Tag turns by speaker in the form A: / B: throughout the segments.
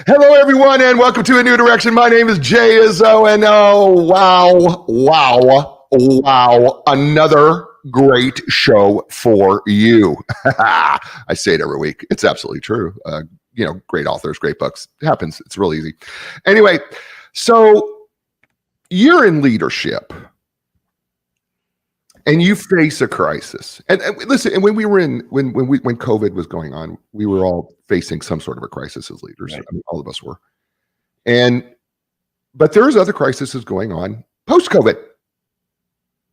A: Hello, everyone, and welcome to A New Direction. My name is Jay Izzo, and wow, another great show for you. I say it every week. It's absolutely true. Great authors, great books. It happens. It's real easy. Anyway, so you're in leadership, and you face a crisis. And listen, and when COVID was going on, we were all facing some sort of a crisis as leaders.
B: Right.
A: I mean, all of us were. But there's other crises going on post-COVID,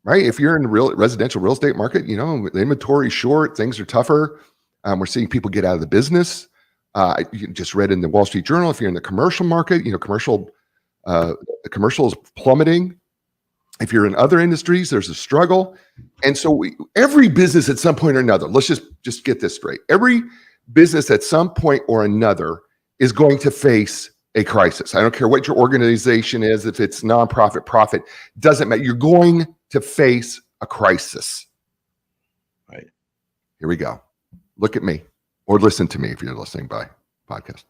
A: right? If you're in the residential real estate market, the inventory's short, things are tougher. We're seeing people get out of the business. You just read in the Wall Street Journal, if you're in the commercial market, commercial is plummeting. If you're in other industries, there's a struggle. And so every business at some point or another, let's just get this straight. Every business at some point or another is going to face a crisis. I don't care what your organization is, if it's nonprofit, profit, doesn't matter. You're going to face a crisis.
B: Right.
A: Here we go. Look at me, or listen to me if you're listening by podcast.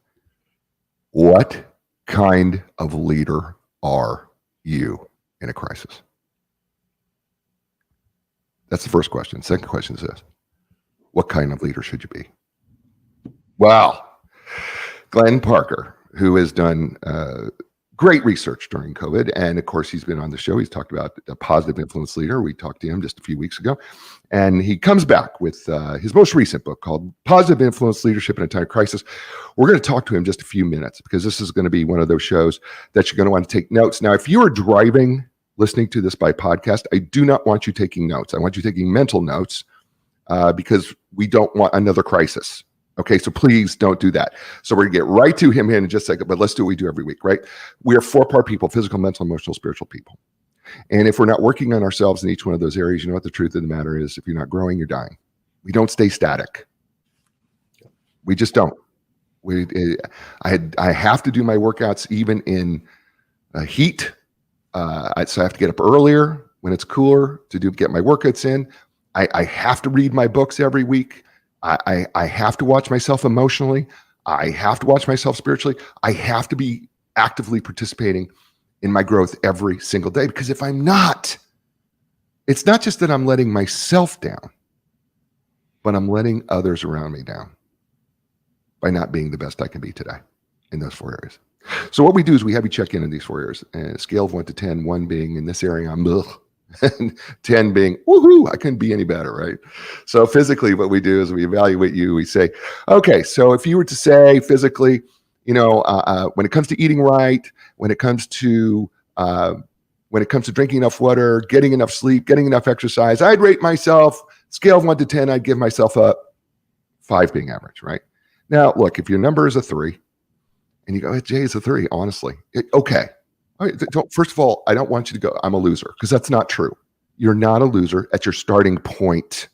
A: What kind of leader are you in a crisis? That's the first question. Second question is this: what kind of leader should you be? Well, Glenn Parker, who has done great research during COVID, and of course he's been on the show. He's talked about a positive influence leader. We talked to him just a few weeks ago, and he comes back with his most recent book called Positive Influence Leadership in a Time of Crisis. We're going to talk to him just a few minutes because this is going to be one of those shows that you're going to want to take notes. Now, if you are driving, listening to this by podcast, I do not want you taking notes. I want you taking mental notes because we don't want another crisis. Okay, so please don't do that. So we're going to get right to him here in just a second, but let's do what we do every week, right? We are 4-part people: physical, mental, emotional, spiritual people. And if we're not working on ourselves in each one of those areas, you know what the truth of the matter is? If you're not growing, you're dying. We don't stay static. We just don't. I have to do my workouts even in heat. So I have to get up earlier when it's cooler to get my workouts in. I have to read my books every week. I have to watch myself emotionally. I have to watch myself spiritually. I have to be actively participating in my growth every single day, because if I'm not, it's not just that I'm letting myself down, but I'm letting others around me down by not being the best I can be today in those 4 areas. So what we do is we have you check in these 4 areas, and a scale of 1 to 10, 1 being in this area, I'm ugh, and 10 being, woohoo, I couldn't be any better, right? So physically, what we do is we evaluate you. We say, okay, so if you were to say physically, when it comes to eating right, when it comes to drinking enough water, getting enough sleep, getting enough exercise, I'd rate myself, scale of 1 to 10, I'd give myself a 5 being average, right? Now, look, if your number is a 3, and you go, hey, Jay, it's a 3, honestly. Okay. All right, first of all, I don't want you to go, I'm a loser, because that's not true. You're not a loser at your starting point.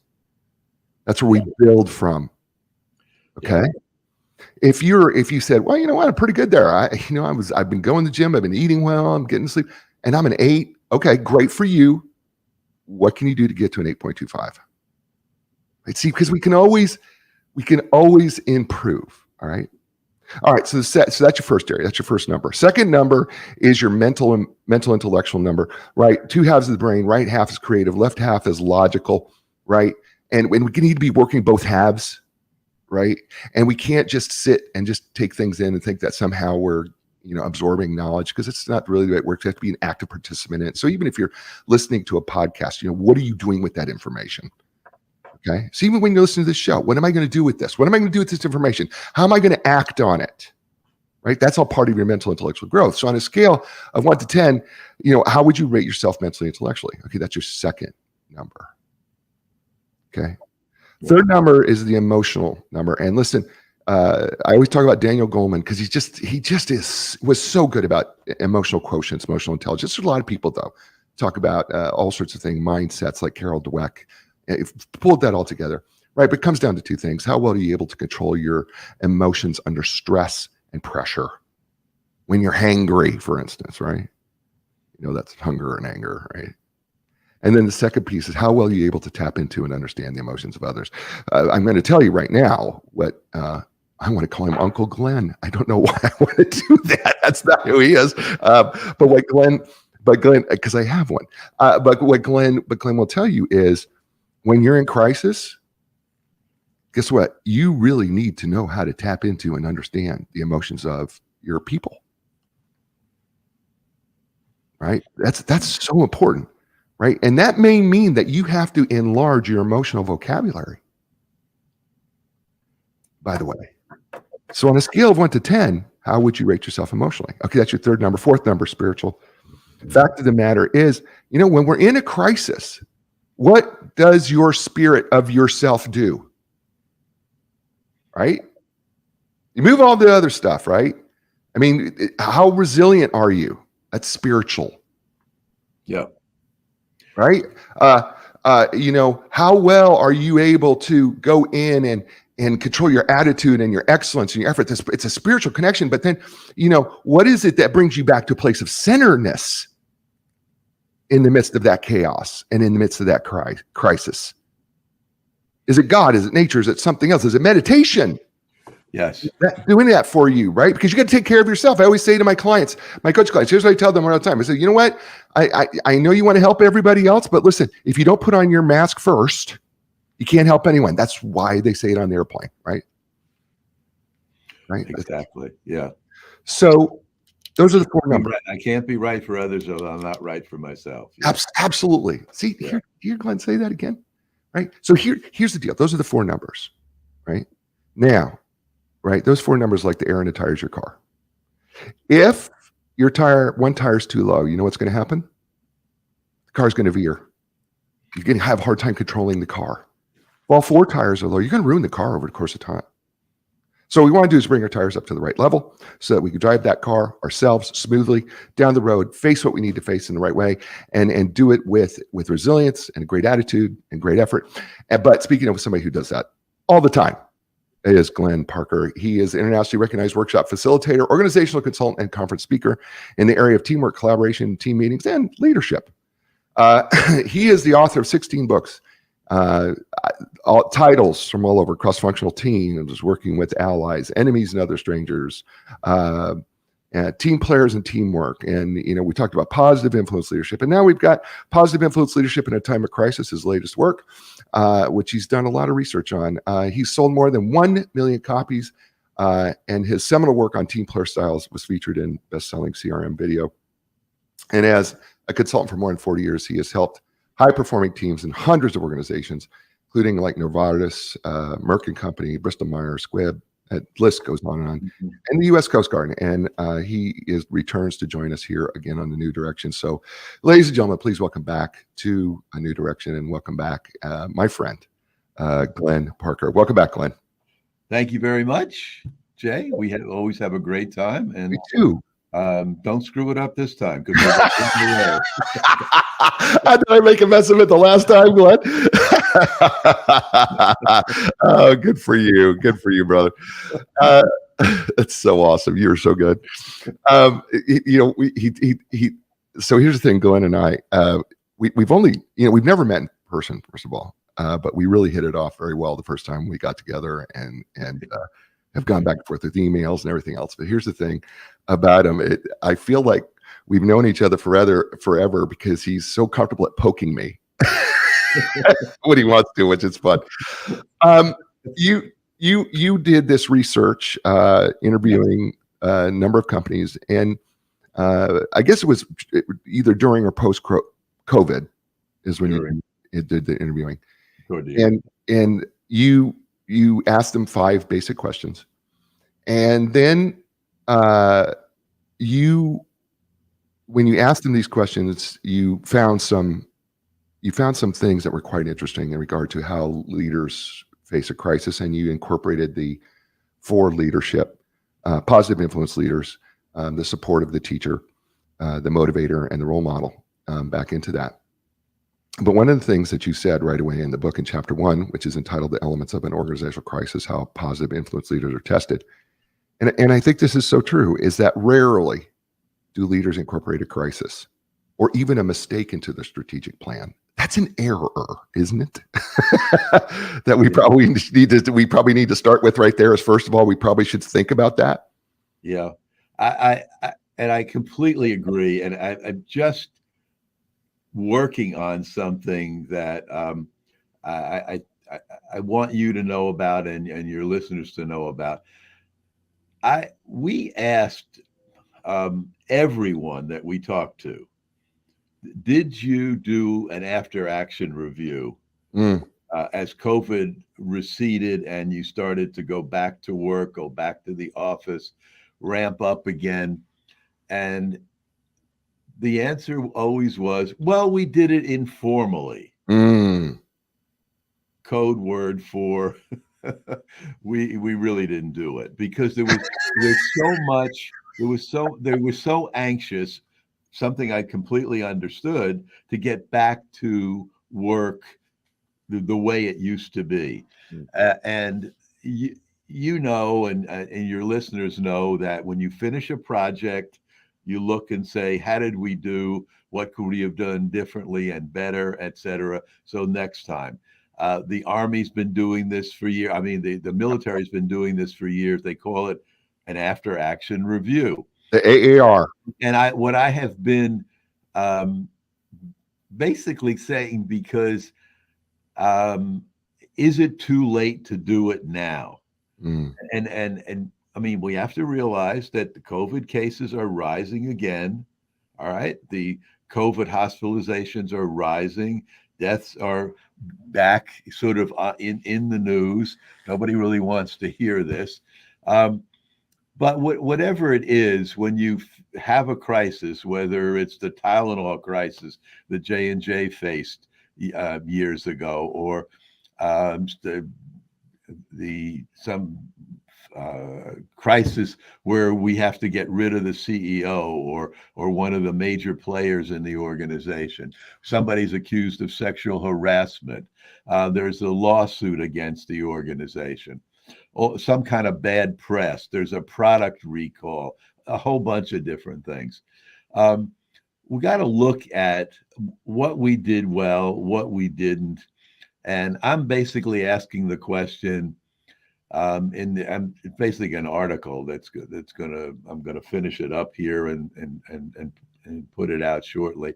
A: That's where we build from. Okay. Yeah. If you said, well, you know what, I'm pretty good there. I've been going to the gym, I've been eating well, I'm getting sleep, and I'm an 8. Okay, great for you. What can you do to get to an 8.25? Right, see, because we can always improve. All right. All right, so that's your first area. That's your first number. Second number is your mental intellectual number, right? 2 halves of the brain, right half is creative, left half is logical, right? And we need to be working both halves, right? And we can't just sit and just take things in and think that somehow we're absorbing knowledge, because it's not really the way it works. You have to be an active participant in it. So even if you're listening to a podcast, what are you doing with that information? Okay. So even when you listen to this show, what am I going to do with this? What am I going to do with this information? How am I going to act on it? Right. That's all part of your mental intellectual growth. So on a scale of 1 to 10, how would you rate yourself mentally, intellectually? Okay. That's your second number. Okay. Third number is the emotional number. And listen, I always talk about Daniel Goleman because he was so good about emotional quotients, emotional intelligence. There's a lot of people though talk about all sorts of things, mindsets like Carol Dweck. Pulled that all together, right? But it comes down to 2 things. How well are you able to control your emotions under stress and pressure? When you're hangry, for instance, right? That's hunger and anger, right? And then the second piece is how well are you able to tap into and understand the emotions of others? I'm going to tell you right now what I want to call him Uncle Glenn. I don't know why I want to do that. That's not who he is. But Glenn, because I have one. But Glenn will tell you is when you're in crisis, guess what? You really need to know how to tap into and understand the emotions of your people. Right? That's so important. Right? And that may mean that you have to enlarge your emotional vocabulary. By the way. So on a scale of 1 to 10, how would you rate yourself emotionally? Okay, that's your third number. Fourth number, spiritual. Fact of the matter is, when we're in a crisis, what does your spirit of yourself do? Right? You move all the other stuff, right? I mean, how resilient are you? That's spiritual.
B: Yeah.
A: Right? How well are you able to go in and control your attitude and your excellence and your effort? It's a spiritual connection. But then, what is it that brings you back to a place of centeredness in the midst of that chaos and in the midst of that crisis? Is it God? Is it nature? Is it something else? Is it meditation?
B: Yes.
A: Doing that for you, right? Because you got to take care of yourself. I always say to my clients, my coach clients, here's what I tell them all the time. I say, you know what? I know you want to help everybody else, but listen, if you don't put on your mask first, you can't help anyone. That's why they say it on the airplane, right? Right?
B: Exactly. Yeah.
A: So those are the four numbers.
B: I can't be right for others if I'm not right for myself.
A: Yeah. Absolutely. See, here, Glenn, say that again. Right? So here's the deal. Those are the four numbers, right? Now, right? Those four numbers like the air in the tires of your car. If your one tire is too low, you know what's going to happen? The car's going to veer. You're going to have a hard time controlling the car. While four tires are low, you're going to ruin the car over the course of time. So what we want to do is bring our tires up to the right level so that we can drive that car ourselves smoothly down the road, face what we need to face in the right way, and do it with resilience and a great attitude and great effort. But speaking of somebody who does that all the time, is Glenn Parker. He is an internationally recognized workshop facilitator, organizational consultant, and conference speaker in the area of teamwork, collaboration, team meetings, and leadership. He is the author of 16 books, titles from all over: cross-functional teams, working with allies, enemies, and other strangers, team players and teamwork. And we talked about positive influence leadership, and now we've got positive influence leadership in a time of crisis, his latest work, which he's done a lot of research on. He's sold more than 1 million copies, and his seminal work on team player styles was featured in best-selling CRM video. And as a consultant for more than 40 years, he has helped high-performing teams in hundreds of organizations, including like Novartis, Merck & Company, Bristol Myers Squibb. That list goes on and on. And the U.S. Coast Guard. And he returns to join us here again on The New Direction. So, ladies and gentlemen, please welcome back to A New Direction, and welcome back my friend, Glenn Parker. Welcome back, Glenn.
B: Thank you very much, Jay. We always have a great time. And
A: me too.
B: Don't screw it up this time.
A: Did I make a mess of it the last time, Glenn? Oh, good for you. Good for you, brother. That's so awesome. You're so good. So here's the thing, Glenn and I, we've only, we've never met in person, first of all, but we really hit it off very well the first time we got together, and have gone back and forth with emails and everything else. But here's the thing about him. I feel like we've known each other forever because he's so comfortable at poking me when he wants to, which is fun. You did this research, interviewing a number of companies, and I guess it was either during or post COVID is when you did the interviewing. And you asked them 5 basic questions, and then when you asked them these questions, you found some things that were quite interesting in regard to how leaders face a crisis, and you incorporated the 4 leadership, positive influence leaders, the support of the teacher, the motivator, and the role model back into that. But one of the things that you said right away in the book in chapter 1, which is entitled "The Elements of an Organizational Crisis: How Positive Influence Leaders Are Tested," and I think this is so true, is that rarely do leaders incorporate a crisis or even a mistake into their strategic plan. that's an error, isn't it? That we probably need to start with right there is, first of all, we probably should think about that.
B: Yeah, I completely agree, and I'm just working on something that I, I want you to know about, and your listeners to know about. We asked everyone that we talked to, did you do an after action review as COVID receded and you started to go back to work, go back to the office, ramp up again? And the answer always was, well, we did it informally. Code word for we really didn't do it, because there's so much, they were so anxious, something I completely understood, to get back to work the way it used to be. And you know, and your listeners know, that when you finish a project, you look and say, how did we do? What could we have done differently and better, et cetera? So next time. The Army's been doing this for years. I mean, the military's been doing this for years. They call it an after action review.
A: The AAR.
B: And what I have been basically saying, because is it too late to do it now? And I mean, we have to realize that the COVID cases are rising again. All right. The COVID hospitalizations are rising. Deaths are back sort of in the news. Nobody really wants to hear this. But whatever it is, when you have a crisis, whether it's the Tylenol crisis that J&J faced years ago, or some crisis where we have to get rid of the CEO or one of the major players in the organization. Somebody's accused of sexual harassment. There's a lawsuit against the organization. Or some kind of bad press. There's a product recall. A whole bunch of different things. We got to look at what we did well, what we didn't. And I'm basically asking the question, I'm basically an article I'm gonna finish it up here and put it out shortly.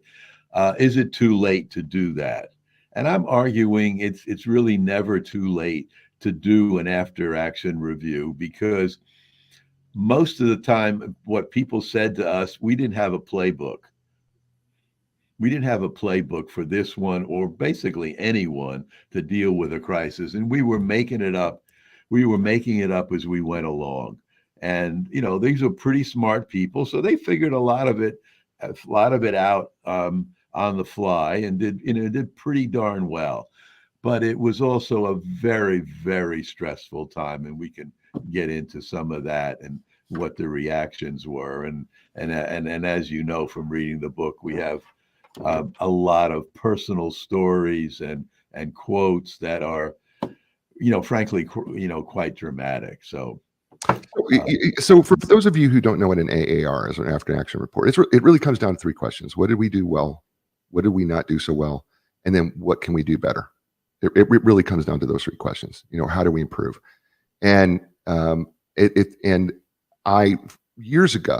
B: Is it too late to do that? And I'm arguing it's really never too late to do an after action review, because most of the time what people said to us, we didn't have a playbook. We didn't have a playbook for this one, or basically anyone, to deal with a crisis. And we were making it up. We were making it up as we went along. And, you know, these are pretty smart people. So they figured a lot of it out on the fly, and did pretty darn well. But it was also a very, very stressful time. And we can get into some of that and what the reactions were. And as you know from reading the book, we have a lot of personal stories and quotes that are, you know, frankly, you know, quite dramatic. So
A: for those of you who don't know what an AAR is, an after action report, it really comes down to three questions. What did we do well? What did we not do so well? And then what can we do better? It really comes down to those three questions. You know, how do we improve? And I years ago,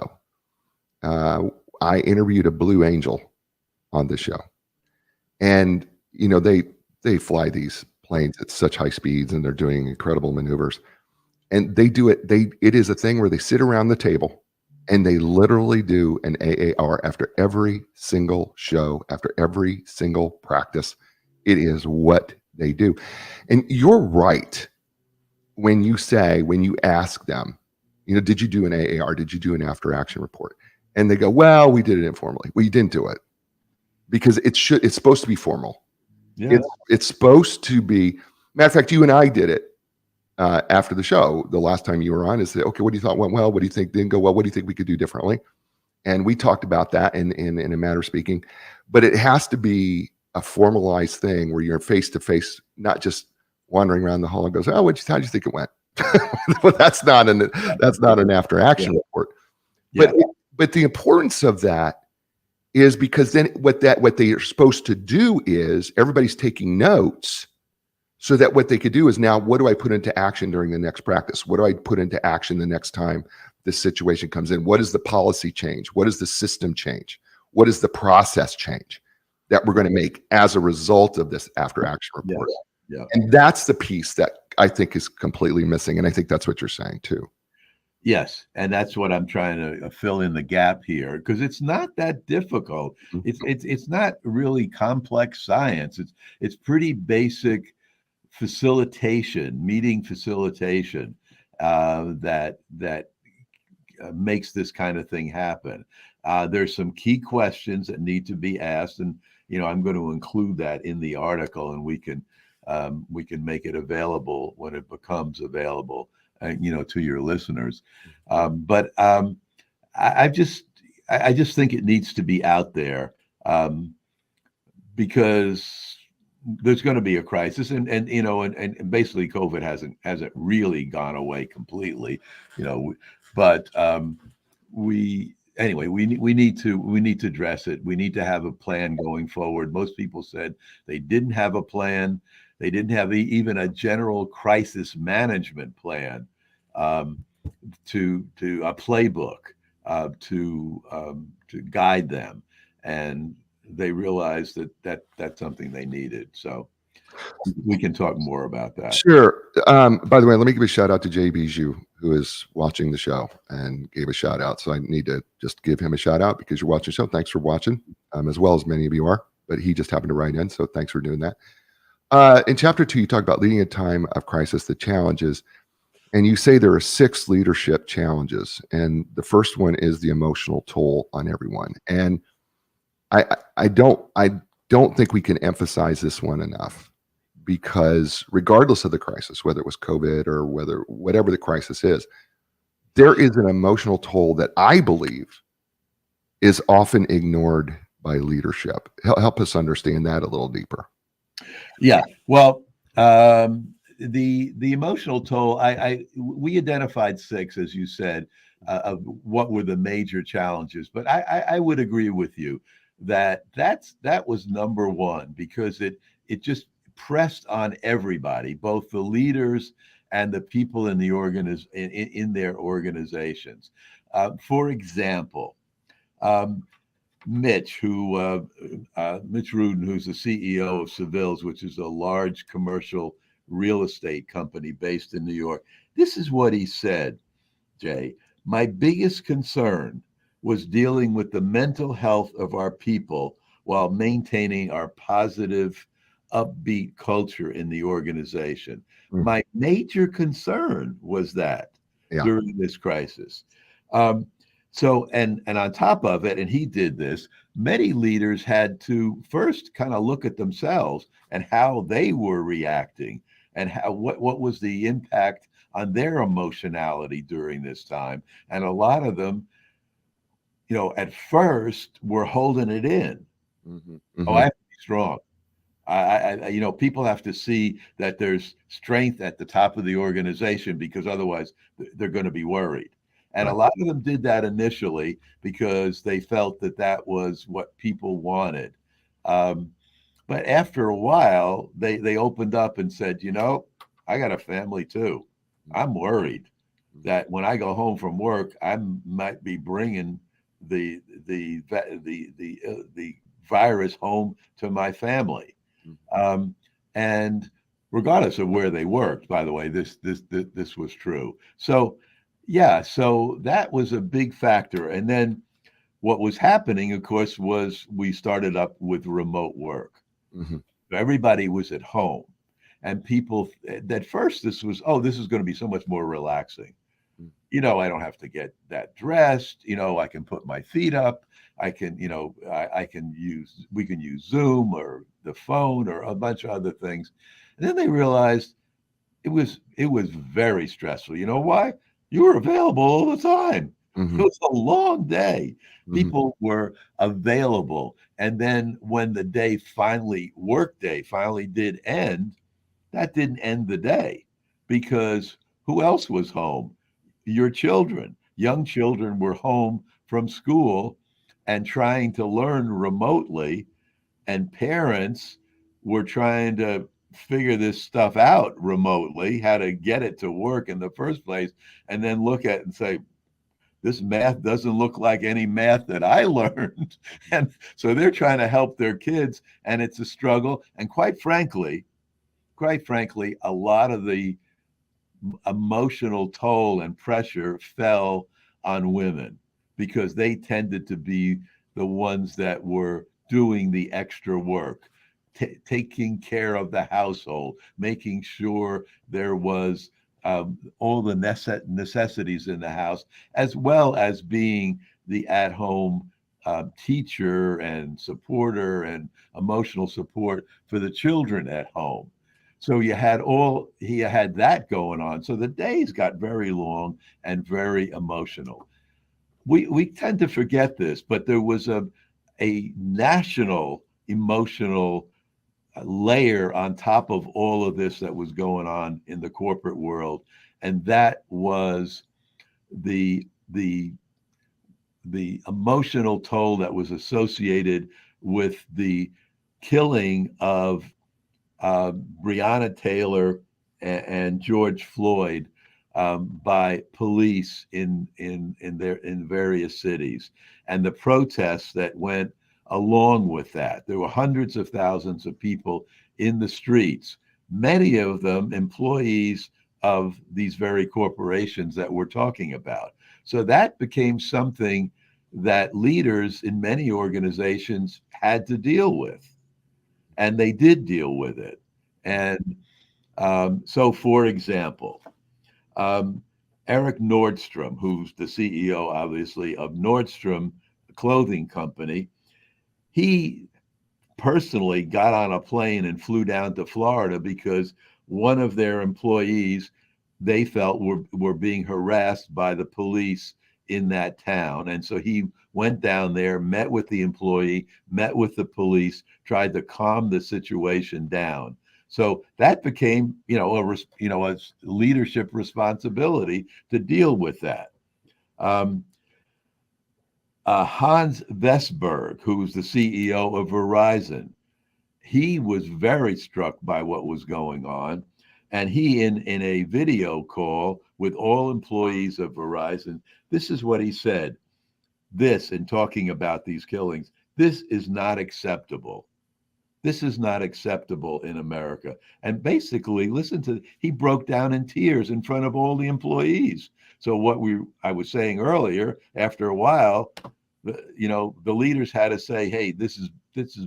A: I interviewed a Blue Angel on this show, and you know, they fly these planes at such high speeds, and they're doing incredible maneuvers, and it is a thing where they sit around the table and they literally do an AAR after every single show, after every single practice. It is what they do. And you're right when you ask them, you know, did you do an AAR? Did you do an after action report? And they go, well, we did it informally. We didn't do it because it's supposed to be formal.
B: yeah.
A: It's supposed to be. Matter of fact, you and I did it after the show the last time you were on. Is that okay? What do you thought went well? What do you think didn't go well? What do you think we could do differently? And we talked about that in a matter of speaking, but it has to be a formalized thing where you're face to face, not just wandering around the hall and goes, oh, how do you think it went? Well, that's not an after action report.
B: Yeah.
A: But the importance of that is because then what they are supposed to do is everybody's taking notes so that what they could do is now, what do I put into action during the next practice? What do I put into action the next time this situation comes in? What is the policy change? What is the system change? What is the process change that we're going to make as a result of this after action report?
B: Yeah.
A: And that's the piece that I think is completely missing. And I think that's what you're saying too.
B: Yes, and that's what I'm trying to fill in the gap here, because it's not that difficult. It's not really complex science. It's pretty basic facilitation, meeting facilitation, that makes this kind of thing happen. There's some key questions that need to be asked, and I'm going to include that in the article, and we can make it available when it becomes available, to your listeners. But I just think it needs to be out there, because there's going to be a crisis, and basically COVID hasn't really gone away completely, but we anyway we need to address it. We need to have a plan going forward. Most people said they didn't have a plan. They didn't have even a general crisis management plan, to a playbook, to guide them, and they realized that that's something they needed. So we can talk more about that.
A: Sure. By the way, let me give a shout out to Jay Bijou, who is watching the show and gave a shout out. So I need to just give him a shout out because you're watching the show. Thanks for watching, as well as many of you are, but he just happened to write in. So thanks for doing that. In chapter 2, you talk about leading a time of crisis, the challenges, and you say there are 6 leadership challenges. And the first one is the emotional toll on everyone. And I don't think we can emphasize this one enough, because regardless of the crisis, whether it was COVID or whatever the crisis is, there is an emotional toll that I believe is often ignored by leadership. Help us understand that a little deeper.
B: Yeah. Well, the emotional toll, we identified 6, as you said, of what were the major challenges. But I would agree with you that was number one, because it just pressed on everybody, both the leaders and the people in the in their organizations. For example, Mitch Rudin, who's the CEO of Seville's, which is a large commercial real estate company based in New York. This is what he said, Jay. My biggest concern was dealing with the mental health of our people while maintaining our positive, upbeat culture in the organization. My major concern was that during this crisis. So, and on top of it, and he did this, many leaders had to first kind of look at themselves and how they were reacting, and what was the impact on their emotionality during this time. And a lot of them, at first were holding it in. Oh, I have to be strong. People have to see that there's strength at the top of the organization, because otherwise they're going to be worried. And a lot of them did that initially because they felt that was what people wanted. But after a while, they opened up and said, I got a family too. I'm worried that when I go home from work, I might be bringing the virus home to my family. And regardless of where they worked, by the way, this was true. So that was a big factor. And then what was happening, of course, was we started up with remote work. Everybody was at home, and people at first this is going to be so much more relaxing. I don't have to get that dressed. I can put my feet up. I can, we can use Zoom or the phone or a bunch of other things. And then they realized it was very stressful. You know why? You were available all the time. It was a long day. People were available. And then when the work day finally did end, that didn't end the day, because who else was home? Your children. Young children were home from school, and trying to learn remotely, and parents were trying to figure this stuff out remotely, how to get it to work in the first place, and then look at it and say, this math doesn't look like any math that I learned. And so they're trying to help their kids, and it's a struggle. And quite frankly, a lot of the emotional toll and pressure fell on women because they tended to be the ones that were doing the extra work, taking care of the household, making sure there was all the necessities in the house, as well as being the at-home teacher and supporter and emotional support for the children at home. So he had that going on. So the days got very long and very emotional. We tend to forget this, but there was a national emotional layer on top of all of this that was going on in the corporate world, and that was the emotional toll that was associated with the killing of Breonna Taylor and George Floyd by police in various cities, and the protests that went along with that. There were hundreds of thousands of people in the streets, many of them employees of these very corporations that we're talking about. So that became something that leaders in many organizations had to deal with, and they did deal with it. And so, for example, Eric Nordstrom, who's the CEO, obviously, of Nordstrom Clothing Company, he personally got on a plane and flew down to Florida because one of their employees, they felt were being harassed by the police in that town. And so he went down there, met with the employee, met with the police, tried to calm the situation down. So that became, a leadership responsibility to deal with that. Hans Vestberg, who's the CEO of Verizon, he was very struck by what was going on. And he, in a video call with all employees of Verizon, this is what he said. This, in talking about these killings, this is not acceptable. This is not acceptable in America. And basically, he broke down in tears in front of all the employees. So I was saying earlier, after a while, the leaders had to say, hey, this is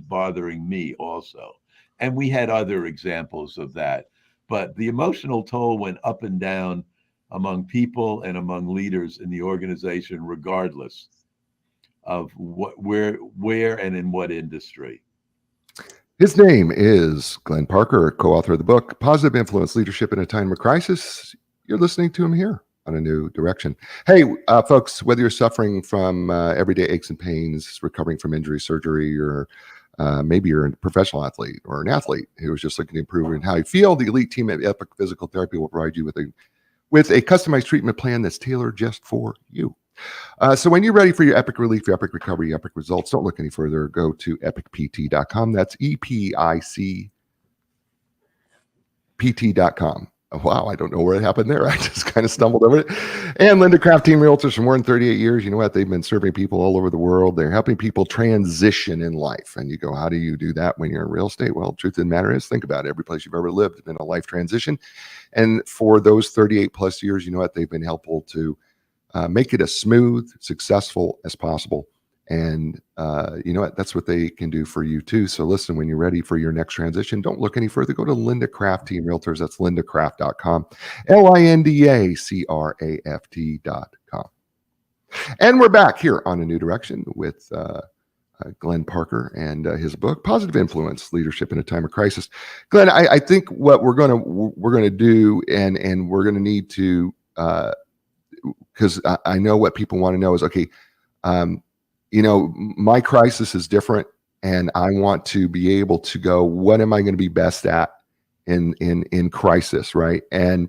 B: bothering me also. And we had other examples of that. But the emotional toll went up and down among people and among leaders in the organization, regardless of where and in what industry.
A: His name is Glenn Parker, co-author of the book, Positive Influence, Leadership in a Time of Crisis. You're listening to him here on A New Direction. Hey, folks, whether you're suffering from everyday aches and pains, recovering from injury, surgery, or maybe you're a professional athlete or an athlete who is just looking to improve in how you feel, the elite team at Epic Physical Therapy will provide you with a customized treatment plan that's tailored just for you. So when you're ready for your epic relief, your epic recovery, your epic results, don't look any further. Go to epicpt.com. That's EPICpt.com. Oh, wow, I don't know where it happened there. I just kind of stumbled over it. And Linda Craft Team Realtors for more than 38 years. You know what? They've been serving people all over the world. They're helping people transition in life. And you go, how do you do that when you're in real estate? Well, truth of the matter is, think about it. Every place you've ever lived has been a life transition. And for those 38 plus years, you know what? They've been helpful to make it as smooth, successful as possible. And you know what? That's what they can do for you too. So listen, when you're ready for your next transition, don't look any further. Go to Linda Craft Team Realtors. That's lindacraft.com, LINDACRAFT.com. And we're back here on A New Direction with Glenn Parker and his book, Positive Influence, Leadership in a Time of Crisis. Glenn, I think what we're gonna do, and we're gonna need to, because I know what people want to know is, okay, my crisis is different, and I want to be able to go, what am I going to be best at in crisis, right? And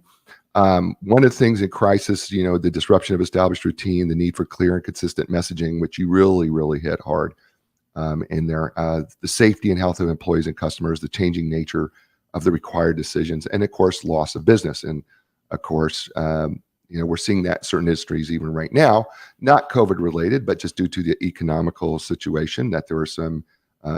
A: One of the things in crisis, the disruption of established routine, the need for clear and consistent messaging, which you really, really hit hard in there, the safety and health of employees and customers, the changing nature of the required decisions, and of course, loss of business. And of course, we're seeing that in certain industries even right now, not COVID related, but just due to the economical situation, that there are some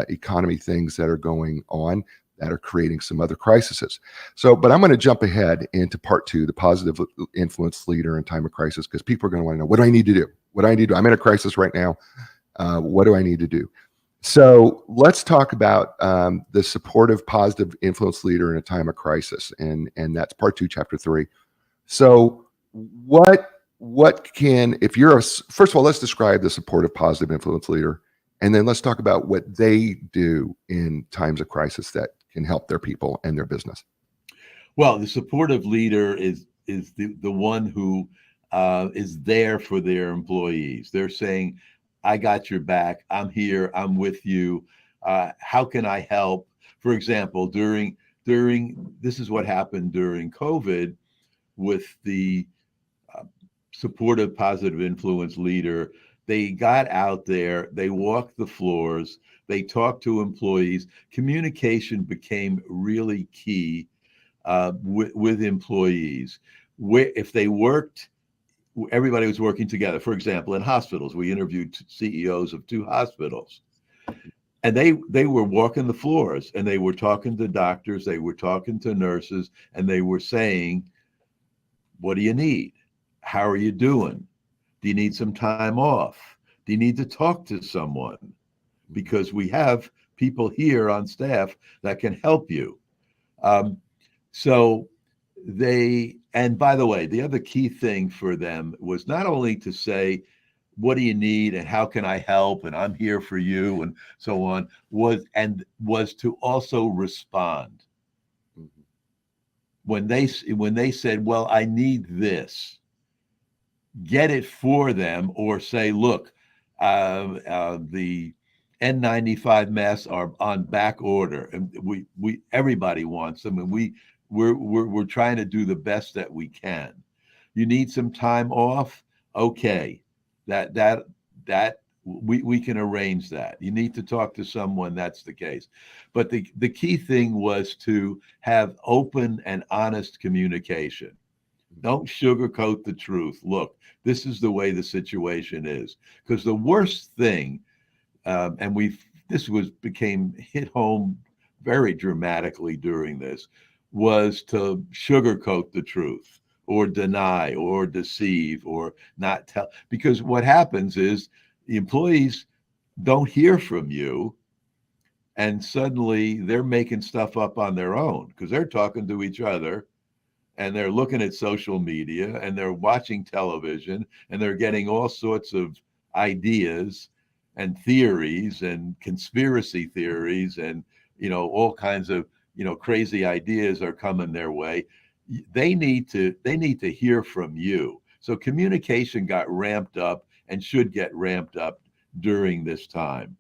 A: economy things that are going on that are creating some other crises. But I'm going to jump ahead into part 2, the positive influence leader in time of crisis, because people are going to want to know, what do I need to do? What do I need to do? I'm in a crisis right now. What do I need to do? So let's talk about the supportive, positive influence leader in a time of crisis, and that's part 2, chapter 3. So what can, if you're first of all, let's describe the supportive, positive influence leader, and then let's talk about what they do in times of crisis that can help their people and their business.
B: Well, the supportive leader is the one who is there for their employees. They're saying, I got your back. I'm here. I'm with you. How can I help? For example, during this is what happened during COVID with the supportive, positive influence leader. They got out there, they walked the floors, they talked to employees. Communication became really key with employees. Where if they worked, everybody was working together. For example, in hospitals, we interviewed CEOs of 2 hospitals, and they were walking the floors, and they were talking to doctors, they were talking to nurses, and they were saying, what do you need? How are you doing? Do you need some time off? Do you need to talk to someone? Because we have people here on staff that can help you. So and by the way, the other key thing for them was not only to say, what do you need and how can I help? And I'm here for you and so on, was to also respond. When they said, well, I need this, get it for them, or say, look, the N95 masks are on back order, and we everybody wants them, and we're trying to do the best that we can. You need some time off, okay? That we can arrange that. You need to talk to someone, that's the case. But the key thing was to have open and honest communication. Don't sugarcoat the truth. Look, this is the way the situation is. Because the worst thing, and became hit home very dramatically during this, was to sugarcoat the truth or deny or deceive or not tell. Because what happens is the employees don't hear from you, and suddenly they're making stuff up on their own because they're talking to each other, and they're looking at social media, and they're watching television, and they're getting all sorts of ideas and theories and conspiracy theories, and all kinds of crazy ideas are coming their way. They need to hear from you. So communication got ramped up and should get ramped up during this time.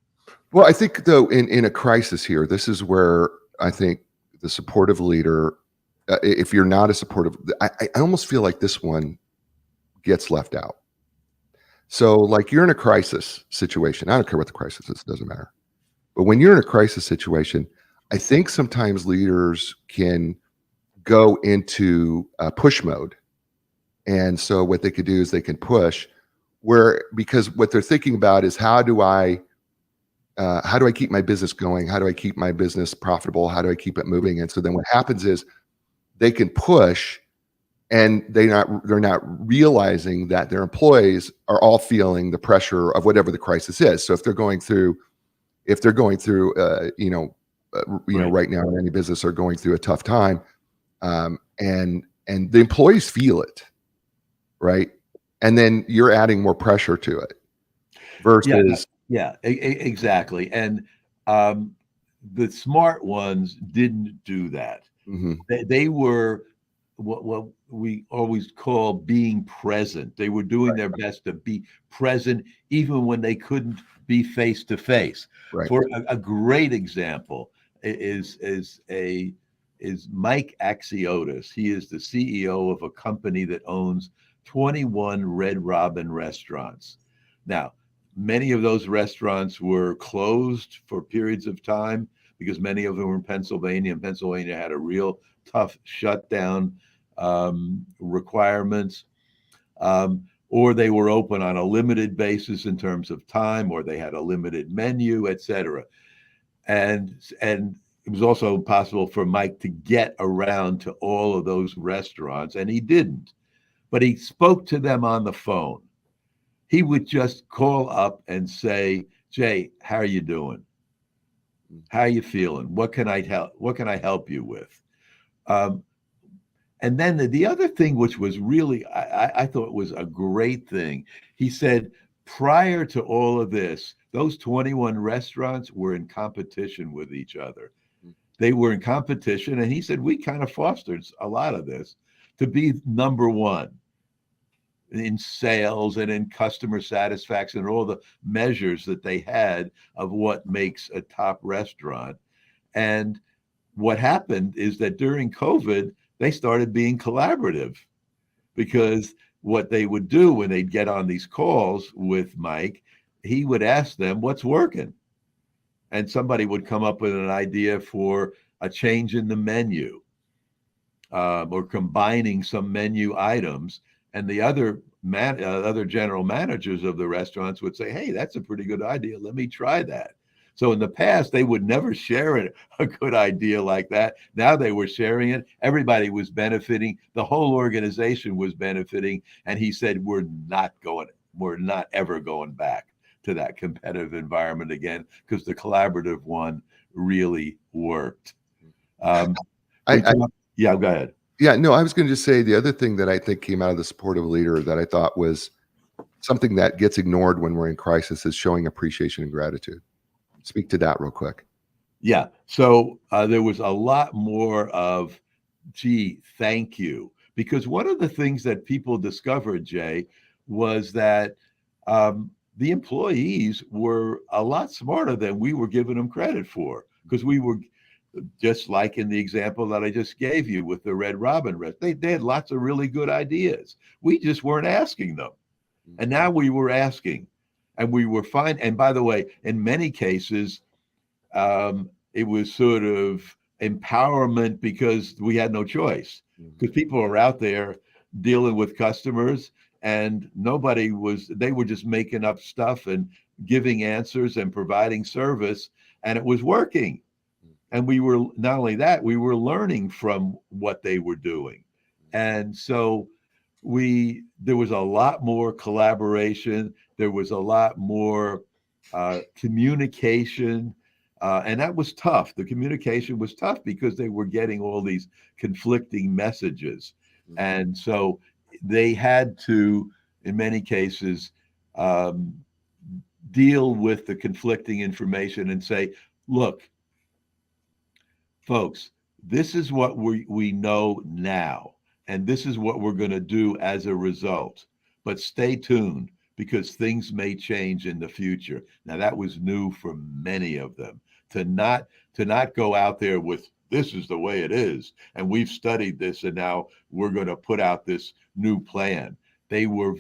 A: Well, I think though in a crisis here, this is where I think the supportive leader, if you're not a supportive, I almost feel like this one gets left out. So like you're in a crisis situation. I don't care what the crisis is, it doesn't matter. But when you're in a crisis situation, I think sometimes leaders can go into push mode. And so what they could do is they can push because what they're thinking about is how do I keep my business going? How do I keep my business profitable? How do I keep it moving? And so then what happens is they can push, and they're not realizing that their employees are all feeling the pressure of whatever the crisis is. So if they're going through right now in any business are going through a tough time, and the employees feel it, right? And then you're adding more pressure to it versus
B: exactly. And the smart ones didn't do that.
A: Mm-hmm.
B: They were what we always call being present. They were doing their best to be present, even when they couldn't be face to face.
A: Right.
B: For a great example is a is Mike Axiotis. He is the CEO of a company that owns 21 Red Robin restaurants. Now, many of those restaurants were closed for periods of time because many of them were in Pennsylvania, and Pennsylvania had a real tough shutdown requirements. Or they were open on a limited basis in terms of time, or they had a limited menu, et cetera. And it was also possible for Mike to get around to all of those restaurants, and he didn't. But he spoke to them on the phone. He would just call up and say, "Jay, how are you doing? How are you feeling? What can I help? What can I help you with?" Um, and then the other thing, which was really, I thought was a great thing, he said, prior to all of this, those 21 restaurants were in competition with each other. They were in competition. And he said, we kind of fostered a lot of this to be number one in sales and in customer satisfaction and all the measures that they had of what makes a top restaurant. And what happened is that during COVID, they started being collaborative, because what they would do when they'd get on these calls with Mike, he would ask them what's working. And somebody would come up with an idea for a change in the menu, or combining some menu items. And the other general managers of the restaurants would say, hey, that's a pretty good idea. Let me try that. So in the past, they would never share a good idea like that. Now they were sharing it. Everybody was benefiting. The whole organization was benefiting. And he said, we're not ever going back to that competitive environment again, because the collaborative one really worked.
A: I,
B: yeah, go ahead.
A: Yeah, no, I was going to just say the other thing that I think came out of the support of a leader that I thought was something that gets ignored when we're in crisis is showing appreciation and gratitude. Speak to that real quick.
B: Yeah. So there was a lot more of, gee, thank you. Because one of the things that people discovered, Jay, was that the employees were a lot smarter than we were giving them credit for. Because we were, just like in the example that I just gave you with the Red Robin restaurant, they had lots of really good ideas. We just weren't asking them. And now we were asking. And we were fine. And by the way, in many cases, it was sort of empowerment because we had no choice. Because people are out there dealing with customers, and they were just making up stuff and giving answers and providing service, and it was working. And we were, not only that, we were learning from what they were doing. And so there was a lot more collaboration. There was a lot more communication. And that was tough. The communication was tough because they were getting all these conflicting messages. And so they had to, in many cases, deal with the conflicting information and say, look, folks, this is what we know now, and this is what we're going to do as a result. But stay tuned, because things may change in the future. Now, that was new for many of them, to not go out there with, this is the way it is, and we've studied this, and now we're going to put out this new plan. They were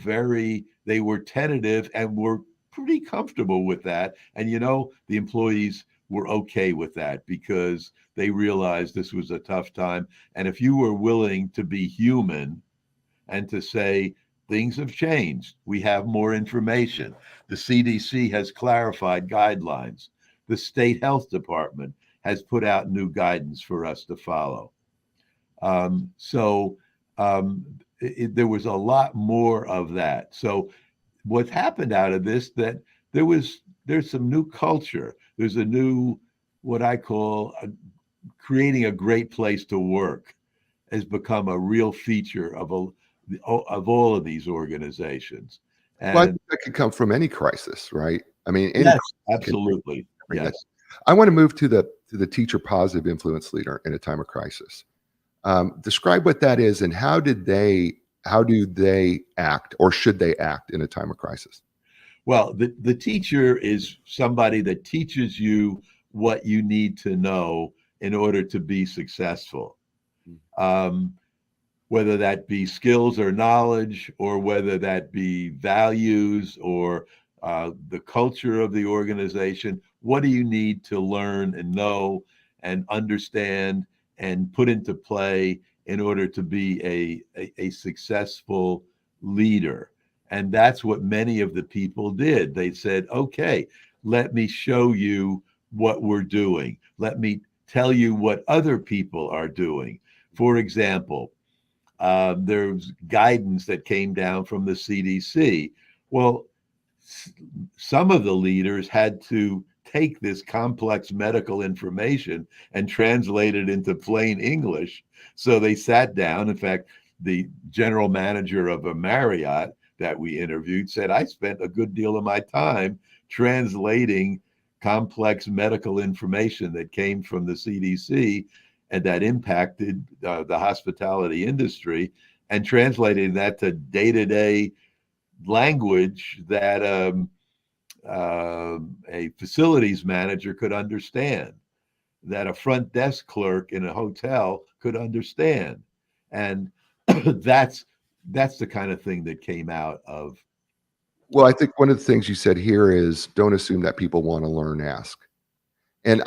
B: tentative and were pretty comfortable with that. And the employees were okay with that, because they realized this was a tough time. And if you were willing to be human and to say, things have changed, we have more information, the CDC has clarified guidelines, the state health department has put out new guidance for us to follow. There was a lot more of that. So what happened out of this, that there's some new culture. There's a new, what I call creating a great place to work, has become a real feature of all of these organizations. And
A: well, I think that could come from any crisis, right? I mean,
B: yes, absolutely. Yes.
A: I want to move to the teacher positive influence leader in a time of crisis. Describe what that is, and how do they act, or should they act in a time of crisis?
B: Well, the teacher is somebody that teaches you what you need to know in order to be successful. Um, whether that be skills or knowledge, or whether that be values or the culture of the organization. What do you need to learn and know and understand and put into play in order to be a successful leader? And that's what many of the people did. They said, okay, let me show you what we're doing. Let me tell you what other people are doing. For example, there's guidance that came down from the CDC. Well, some of the leaders had to take this complex medical information and translate it into plain English. So they sat down. In fact, the general manager of a Marriott that we interviewed said, I spent a good deal of my time translating complex medical information that came from the CDC and that impacted the hospitality industry, and translating that to day-to-day language that a facilities manager could understand, that a front desk clerk in a hotel could understand. And that's the kind of thing that came out of.
A: Well, I think one of the things you said here is don't assume that people want to learn, ask. And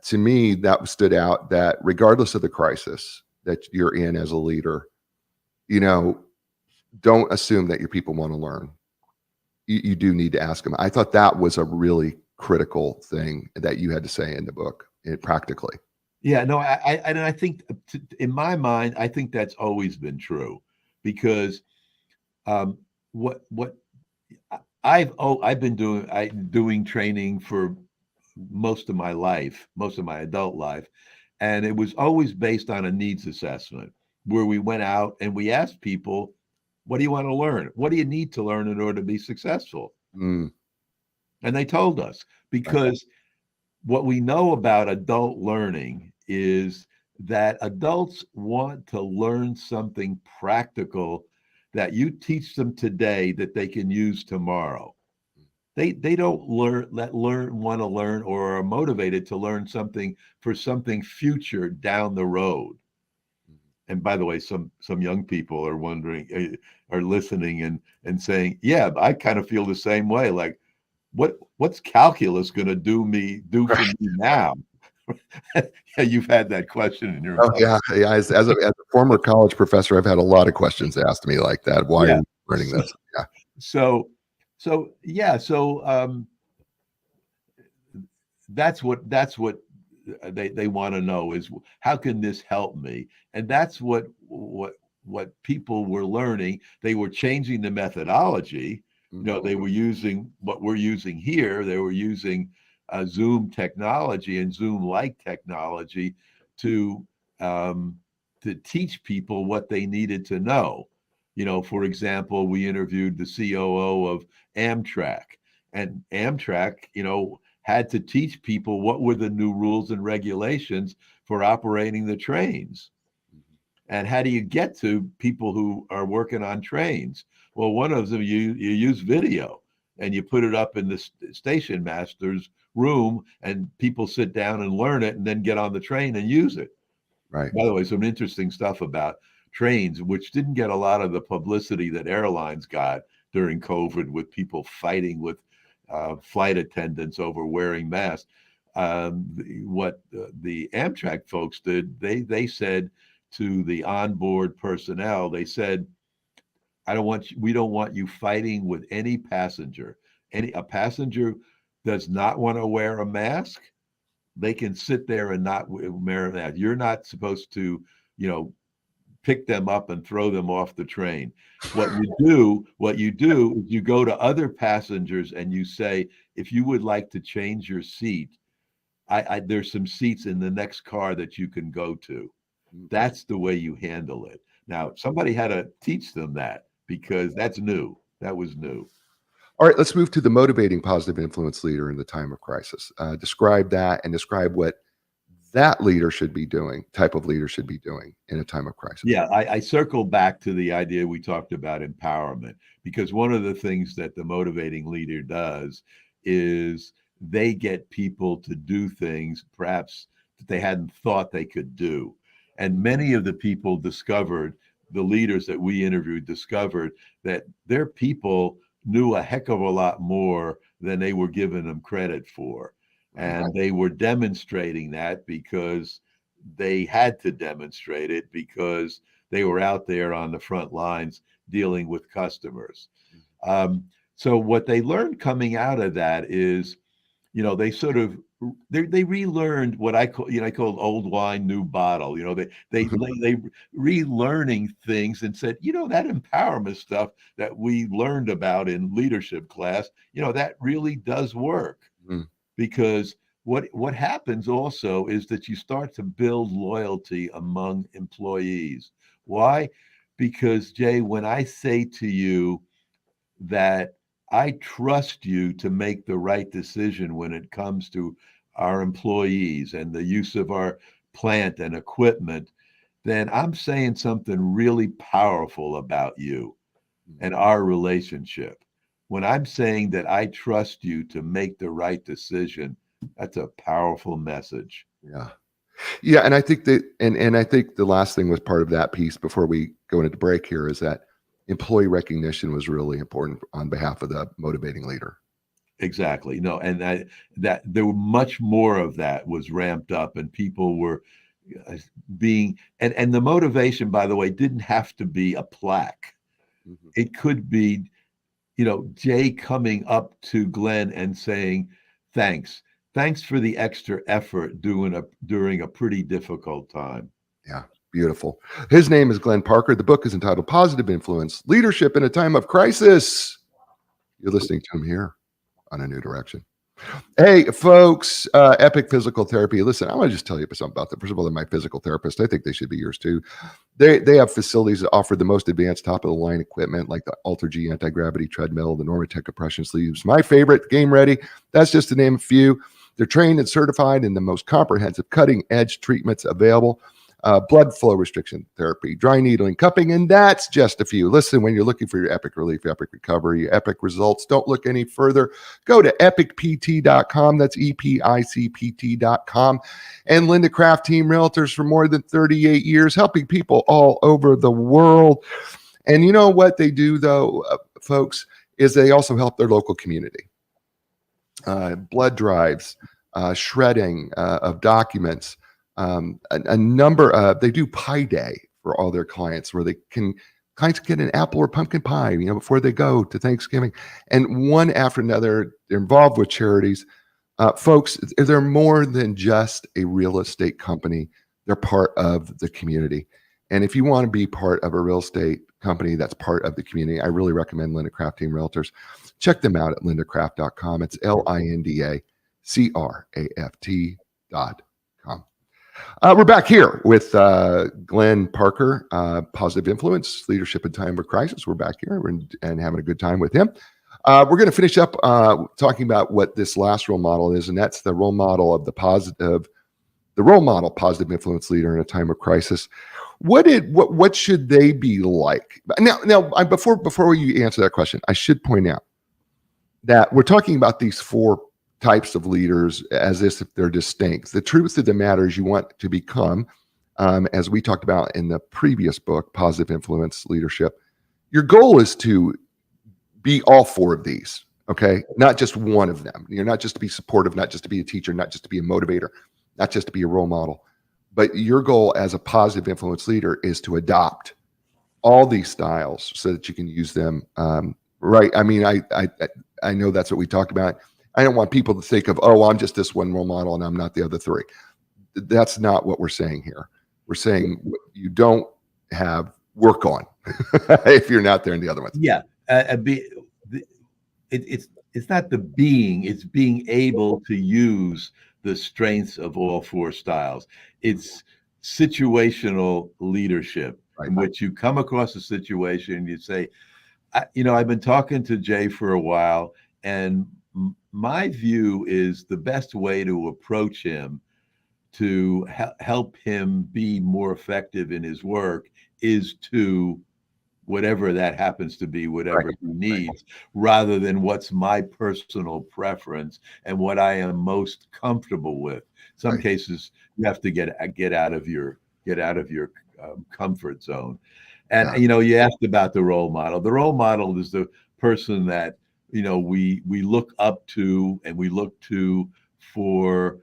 A: to me, that stood out, that regardless of the crisis that you're in as a leader, you know, don't assume that your people want to learn. You do need to ask them. I thought that was a really critical thing that you had to say in the book, practically.
B: Yeah, no, I think in my mind, I think that's always been true, because what I've been doing training for most of my life, most of my adult life, and it was always based on a needs assessment where we went out and we asked people, what do you want to learn? What do you need to learn in order to be successful?
A: Mm,
B: And they told us,
A: right.
B: because what we know about adult learning is that adults want to learn something practical that you teach them today that they can use tomorrow. They don't want to learn or are motivated to learn something for something future down the road. And by the way, some young people are wondering, are listening and saying, yeah, I kind of feel the same way. Like, what's calculus going to do for me now? Yeah, you've had that question in your
A: Oh
B: mind.
A: yeah, yeah. As a former college professor, I've had a lot of questions asked me like that. Why are
B: Yeah.
A: we learning this? Yeah.
B: So, yeah. So that's what they want to know is, how can this help me? And that's what people were learning. They were changing the methodology. They were using what we're using here. They were using Zoom technology and Zoom-like technology to um, to teach people what they needed to know. For example, we interviewed the COO of Amtrak, and Amtrak, had to teach people what were the new rules and regulations for operating the trains. And how do you get to people who are working on trains? Well, one of them, you use video and you put it up in the station master's room, and people sit down and learn it and then get on the train and use it.
A: Right.
B: By the way, some interesting stuff about trains, which didn't get a lot of the publicity that airlines got during COVID, with people fighting with flight attendants over wearing masks. What the Amtrak folks did, they said to the onboard personnel, they said, we don't want you fighting with any passenger. A passenger does not want to wear a mask, they can sit there and not wear a mask. You're not supposed to, pick them up and throw them off the train. What you do is you go to other passengers and you say, if you would like to change your seat, there's some seats in the next car that you can go to. That's the way you handle it. Now, somebody had to teach them that, because that's new. That was new.
A: All right, let's move to the motivating positive influence leader in the time of crisis. Describe that and describe what that leader should be doing, type of leader should be doing in a time of crisis.
B: Yeah, I circle back to the idea we talked about, empowerment, because one of the things that the motivating leader does is they get people to do things, perhaps that they hadn't thought they could do. And many of the people discovered, the leaders that we interviewed discovered that their people knew a heck of a lot more than they were giving them credit for. And they were demonstrating that because they had to demonstrate it because they were out there on the front lines dealing with customers. So what they learned coming out of that is, they sort of they relearned what I call old wine, new bottle. They relearning things and said, that empowerment stuff that we learned about in leadership class, that really does work.
A: Mm.
B: Because what happens also is that you start to build loyalty among employees. Why? Because, Jay, when I say to you that I trust you to make the right decision when it comes to our employees and the use of our plant and equipment, then I'm saying something really powerful about you and our relationship. When I'm saying that I trust you to make the right decision, that's a powerful message.
A: Yeah. Yeah. And I think that, and I think the last thing was part of that piece before we go into break here is that employee recognition was really important on behalf of the motivating leader.
B: Exactly. No, and that there were much more of that was ramped up, and people were being, and the motivation, by the way, didn't have to be a plaque.
A: Mm-hmm.
B: It could be, Jay coming up to Glenn and saying, thanks for the extra effort during a pretty difficult time.
A: Yeah. Beautiful. His name is Glenn Parker. The book is entitled Positive Influence, Leadership in a Time of Crisis. You're listening to him here on A New Direction. Hey, folks, Epic Physical Therapy. Listen, I want to just tell you something about them. First of all, they're my physical therapist. I think they should be yours too. They have facilities that offer the most advanced top-of-the-line equipment like the Ultra-G anti-gravity treadmill, the Normatec compression sleeves. My favorite, Game Ready. That's just to name a few. They're trained and certified in the most comprehensive cutting-edge treatments available. Blood flow restriction therapy, dry needling, cupping, and that's just a few. Listen, when you're looking for your epic relief, epic recovery, your epic results, don't look any further. Go to epicpt.com. That's EPICPT.com. And Linda Craft Team Realtors for more than 38 years, helping people all over the world. And you know what they do, though, folks, is they also help their local community. Blood drives, shredding of documents. A number of, they do pie day for all their clients where they can clients get an apple or pumpkin pie, before they go to Thanksgiving, and one after another. They're involved with charities. Folks, they're more than just a real estate company. They're part of the community. And if you want to be part of a real estate company that's part of the community, I really recommend Linda Craft Team Realtors. Check them out at lindacraft.com. It's LINDACRAFT.com. We're back here with Glenn Parker, Positive Influence, Leadership in Time of Crisis. We're back here and having a good time with him. We're going to finish up talking about what this last role model is, and that's the role model of positive influence leader in a time of crisis. What should they be like? Now, before you answer that question, I should point out that we're talking about these four types of leaders as if they're distinct. The truth of the matter is you want to become, as we talked about in the previous book, Positive Influence Leadership, your goal is to be all four of these, okay? Not just one of them. You're not just to be supportive, not just to be a teacher, not just to be a motivator, not just to be a role model. But your goal as a positive influence leader is to adopt all these styles so that you can use them right. I mean, I know that's what we talked about. I don't want people to think of, I'm just this one role model and I'm not the other three. That's not what we're saying here. We're saying what you don't have, work on if you're not there in the other ones.
B: Yeah. It's not the being, it's being able to use the strengths of all four styles. It's situational leadership, in which you come across a situation and you say, I've been talking to Jay for a while, and my view is the best way to approach him to help him be more effective in his work is to whatever that happens to be, whatever
A: Right.
B: he needs, rather than what's my personal preference and what I am most comfortable with. Some
A: Right.
B: cases you have to get out of your comfort zone. And
A: Yeah.
B: you asked about the role model. The role model is the person that we look up to, and we look to for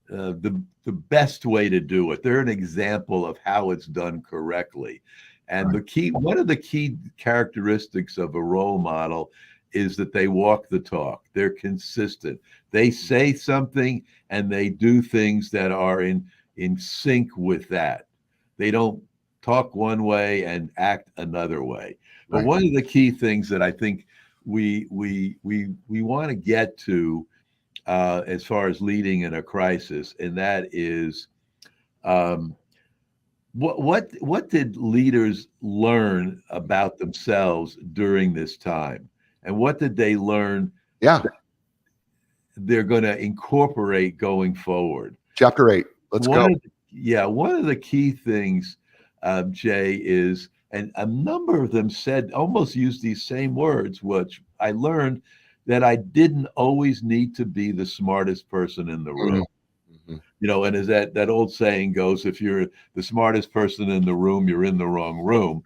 B: the best way to do it. They're an example of how it's done correctly. And
A: Right.
B: one of the key characteristics of a role model is that they walk the talk. They're consistent. They say something and they do things that are in sync with that. They don't talk one way and act another way. But
A: Right.
B: one of the key things that I think we want to get to as far as leading in a crisis, and that is um, what did leaders learn about themselves during this time, and what did they learn
A: Yeah.
B: they're going to incorporate going forward?
A: Chapter 8. Let's go.
B: One of the key things, Jay, is, and a number of them said, almost used these same words, which I learned that I didn't always need to be the smartest person in the room.
A: Mm-hmm.
B: And as that old saying goes, if you're the smartest person in the room, you're in the wrong room.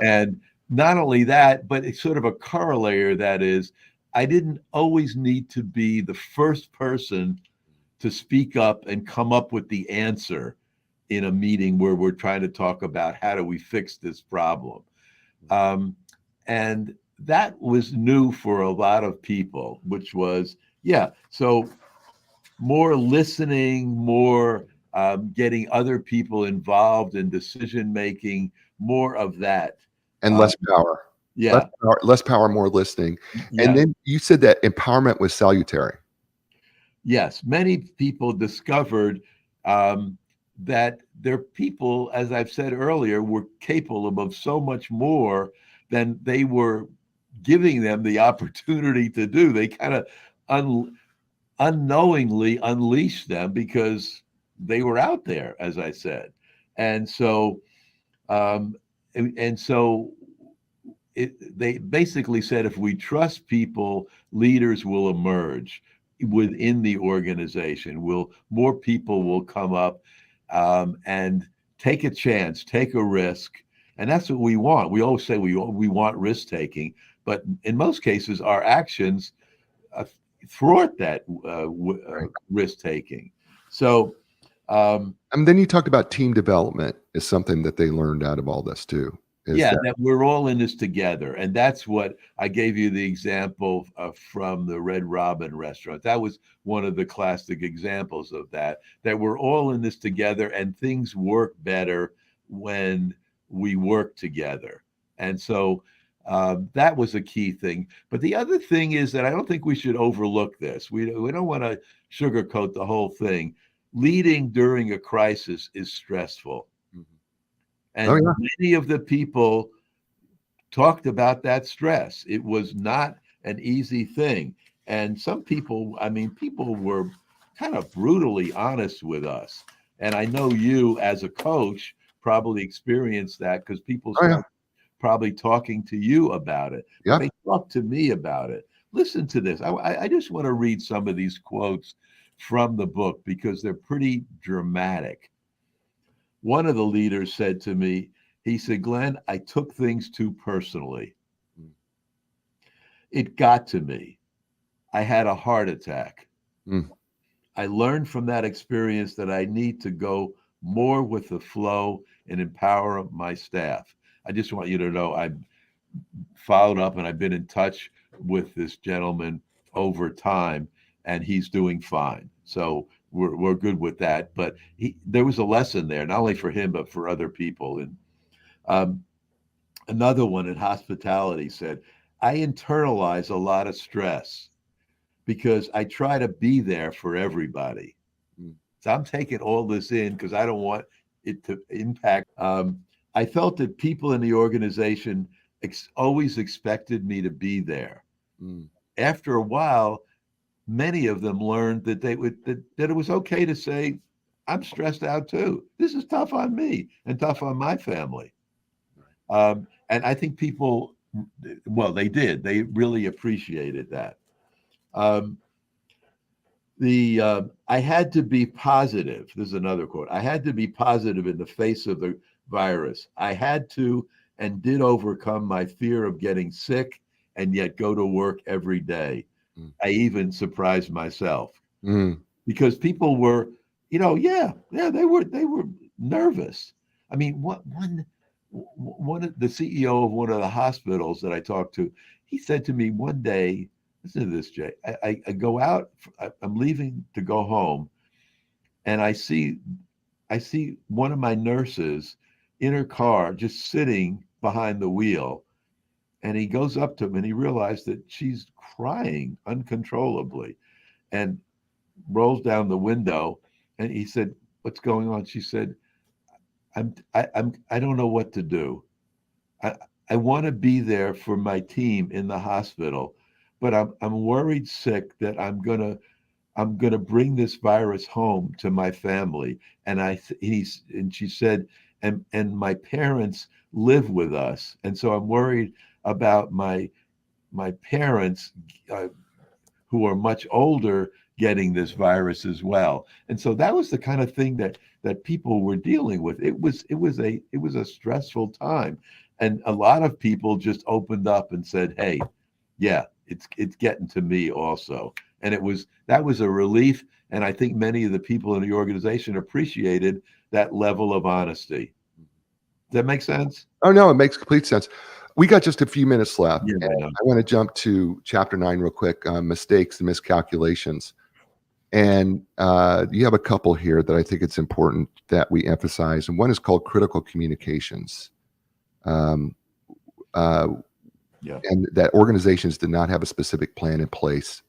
B: And not only that, but it's sort of a corollary that is, I didn't always need to be the first person to speak up and come up with the answer in a meeting where we're trying to talk about how do we fix this problem. And that was new for a lot of people, which was, so more listening, more getting other people involved in decision making, more of that.
A: And less power.
B: Yeah.
A: Less power, more listening. And
B: Yeah.
A: then you said that empowerment was salutary.
B: Yes. Many people discovered that their people, as I've said earlier, were capable of so much more than they were giving them the opportunity to do. They kind of unknowingly unleashed them because they were out there, as I said. And so, um, they basically said, if we trust people, leaders will emerge within the organization. More people will come up and take a chance, take a risk, and that's what we want. We always say we want risk taking, but in most cases, our actions thwart that risk taking. So,
A: and then you talked about team development is something that they learned out of all this too.
B: That we're all in this together. And that's what I gave you the example from the Red Robin restaurant. That was one of the classic examples of that we're all in this together, and things work better when we work together. And so that was a key thing. But the other thing is that I don't think we should overlook this. We don't want to sugarcoat the whole thing. Leading during a crisis is stressful. And many of the people talked about that stress. It was not an easy thing. And some people, people were kind of brutally honest with us. And I know you, as a coach, probably experienced that because people started probably talking to you about it. But they talked to me about it. Listen to this. I just want to read some of these quotes from the book because they're pretty dramatic. One of the leaders said to me, he said, Glenn, I took things too personally. It got to me. I had a heart attack. I learned from that experience that I need to go more with the flow and empower my staff. I just want you to know I've followed up and I've been in touch with this gentleman over time, and he's doing fine. So we're good with that. But there was a lesson there, not only for him, but for other people. And another one in hospitality said, I internalize a lot of stress because I try to be there for everybody. So I'm taking all this in because I don't want it to impact. I felt that people in the organization always expected me to be there. After a while, many of them learned that that it was okay to say, I'm stressed out too. This is tough on me and tough on my family. And I think people, well, they did. They really appreciated that. Um, the I had to be positive. This is another quote. I had to be positive in the face of the virus. I had to and did overcome my fear of getting sick and yet go to work every day.
A: Mm.
B: I even surprised myself
A: Mm.
B: because people were, yeah, they were nervous. I mean, one of the CEO of one of the hospitals that I talked to, he said to me one day, listen to this, Jay. I go out, I'm leaving to go home, and I see one of my nurses in her car just sitting behind the wheel. And he goes up to him and he realized that she's crying uncontrollably and rolls down the window. And he said, "What's going on?" She said, I don't know what to do. I I want to be there for my team in the hospital, but I'm worried sick that I'm gonna bring this virus home to my family. And she said, and my parents live with us, and so I'm worried about my parents who are much older getting this virus as well. And so that was the kind of thing that people were dealing with. It was a stressful time, and a lot of people just opened up and said, "Hey, yeah, it's getting to me also." And that was a relief, and I think many of the people in the organization appreciated that level of honesty. Does that make sense?
A: Oh, no, it makes complete sense. We got just a few minutes left, and
B: Yeah.
A: I want to jump to chapter 9 real quick, mistakes and miscalculations. And you have a couple here that I think it's important that we emphasize. And one is called critical communications. Um, uh,
B: Yeah.
A: and that organizations did not have a specific plan in place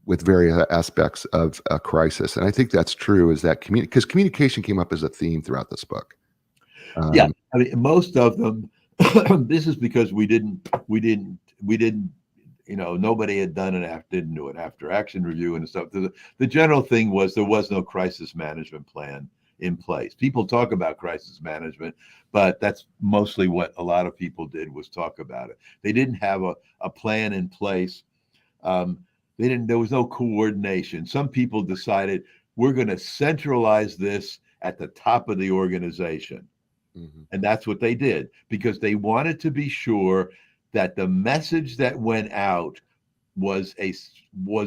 A: with various aspects of a crisis. And I think that's true, is that because communication came up as a theme throughout this book.
B: Yeah,
A: Um,
B: I mean, most of them. This is because we didn't. Nobody had done didn't do an after action review and stuff. The general thing was there was no crisis management plan in place. People talk about crisis management, but that's mostly what a lot of people did was talk about it. They didn't have a plan in place. Um, they didn't. There was no coordination. Some people decided we're going to centralize this at the top of the organization.
A: mhm.
B: And that's what they did because they wanted to be sure that the message that went out was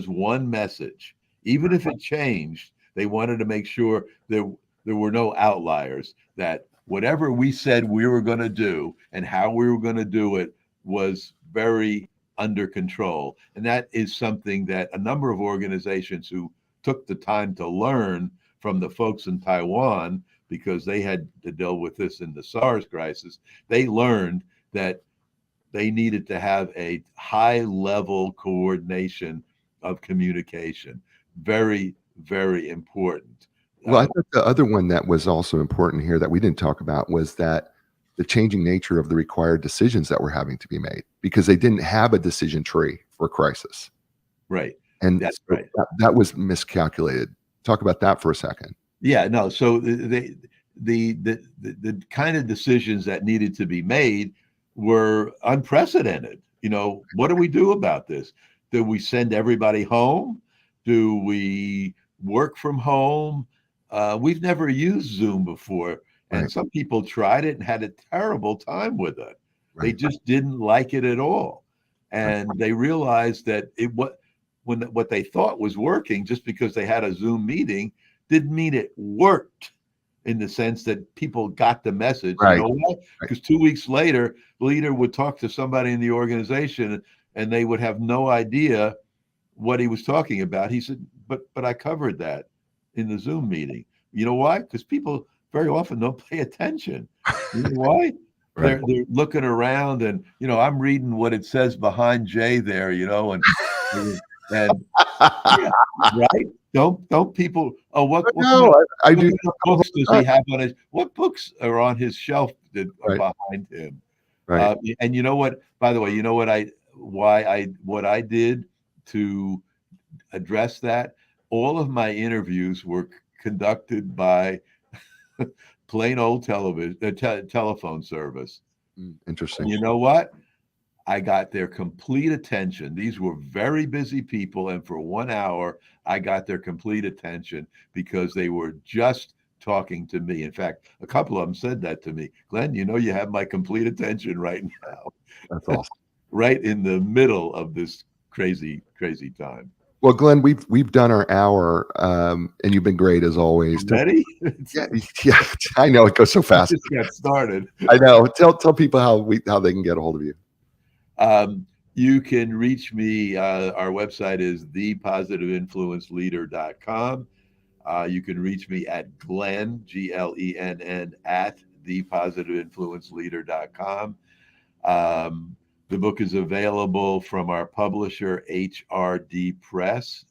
B: one message. Even if it changed, they wanted to make sure there were no outliers, that whatever we said we were going to do and how we were going to do it was very under control. And that is something that a number of organizations who took the time to learn from the folks in Taiwan, because they had to deal with this in the SARS crisis, they learned that they needed to have a high level coordination of communication. Very, very important.
A: Well, I think the other one that was also important here that we didn't talk about was that the changing nature of the required decisions that were having to be made, because they didn't have a decision tree for crisis.
B: Right.
A: And
B: That's
A: so
B: right.
A: that was miscalculated. Talk about that for a second.
B: Yeah, no. So the kind of decisions that needed to be made were unprecedented. What do we do about this? Do we send everybody home? Do we work from home? We've never used Zoom before, and
A: Right,
B: some people tried it and had a terrible time with it. They
A: right,
B: just didn't like it at all,
A: right,
B: and they realized that what they thought was working just because they had a Zoom meeting didn't mean it worked in the sense that people got the message. You
A: right,
B: know why?
A: right.
B: Because 2 weeks later, the leader would talk to somebody in the organization and they would have no idea what he was talking about. He said, but I covered that in the Zoom meeting. You know why? Because people very often don't pay attention. You know why?
A: Right.
B: They're looking around and I'm reading what it says behind Jay there, and yeah, right. Don't people? Oh,
A: But
B: what kind
A: no,
B: of
A: I
B: what
A: do
B: kind of
A: that all
B: books does
A: the
B: he
A: time.
B: have on his? What books are on his shelf that are
A: Right,
B: behind him?
A: right.
B: And you know what? By the way, you know what I did to address that? All of my interviews were conducted by plain old telephone service.
A: Interesting.
B: And you know what? I got their complete attention. These were very busy people. And for 1 hour, I got their complete attention because they were just talking to me. In fact, a couple of them said that to me. Glenn, you have my complete attention right now.
A: That's awesome.
B: Right in the middle of this crazy, crazy time.
A: Well, Glenn, we've done our hour, and you've been great as always.
B: Ready?
A: Yeah, I know it goes so fast.
B: Just got started.
A: I know. Tell people how they can get a hold of you.
B: You can reach me. Our website is thepositiveinfluenceleader.com. You can reach me at Glenn, Glenn, at thepositiveinfluenceleader.com. The book is available from our publisher, HRD Press.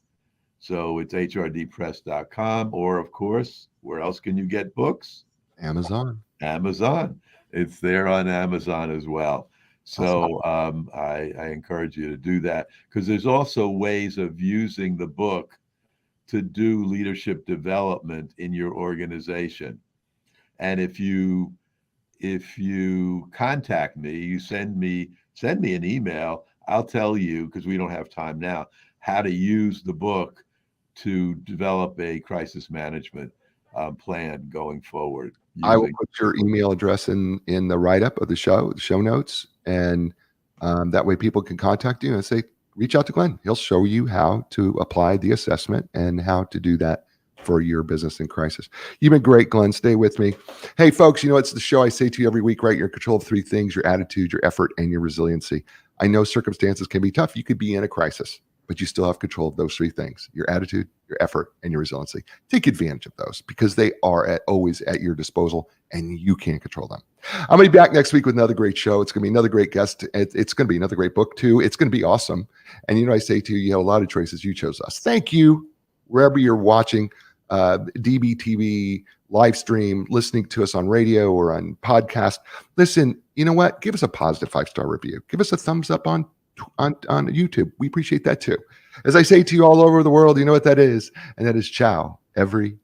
B: So it's hrdpress.com. Or, of course, where else can you get books?
A: Amazon.
B: It's there on Amazon as well. So I encourage you to do that, because there's also ways of using the book to do leadership development in your organization. And if you contact me, you send me an email, I'll tell you, because we don't have time now, how to use the book to develop a crisis management plan going forward.
A: I will put your email address in the write-up of the show notes, and that way people can contact you and say, reach out to Glenn. He'll show you how to apply the assessment and how to do that for your business in crisis. You've been great, Glenn. Stay with me. Hey, folks, it's the show I say to you every week, right? You're in control of three things: your attitude, your effort, and your resiliency. I know circumstances can be tough. You could be in a crisis, but you still have control of those three things: your attitude, your effort, and your resiliency. Take advantage of those, because they are always at your disposal, and you can't control them. I'm going to be back next week with another great show. It's going to be another great guest. It's going to be another great book too. It's going to be awesome. And I say to you, you have a lot of choices. You chose us. Thank you, wherever you're watching, DBTV, live stream, listening to us on radio or on podcast. Listen, you know what? Give us a positive 5-star review. Give us a thumbs up on YouTube. We appreciate that too. As I say to you all over the world, you know what that is, and that is ciao every